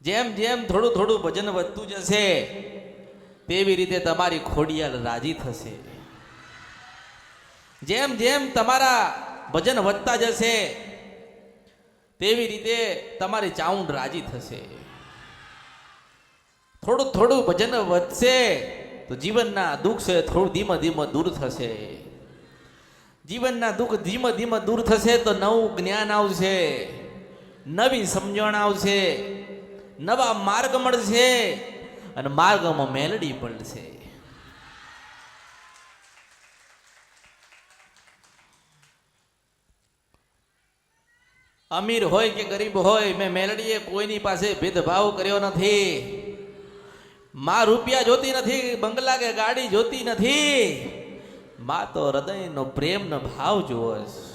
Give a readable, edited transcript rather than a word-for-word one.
જેમ જેમ થોડું થોડું ભજન વધતું જશે તેવી રીતે તમારી ખોડિયાલ રાજી થશે. જેમ જેમ તમારા ભજન વધતા જશે તેવી રીતે તમારી ચાઉંડ રાજી થશે. થોડું થોડું ભજન વધશે તો જીવનના દુઃખ છે થોડું ધીમે ધીમે દૂર થશે. જીવનના દુઃખ ધીમે ધીમે દૂર થશે તો નવું જ્ઞાન આવશે, નવી સમજણ આવશે, નવા માર્ગ મળશે અને માર્ગમાં મેલડી પડશે. અમીર હોય કે ગરીબ હોય, મેં મેલડીએ કોઈની પાસે ભેદભાવ કર્યો નથી. માં રૂપિયા જોતી નથી, બંગલા કે ગાડી જોતી નથી. માં તો હૃદયનો પ્રેમનો ભાવ જુઓ છે.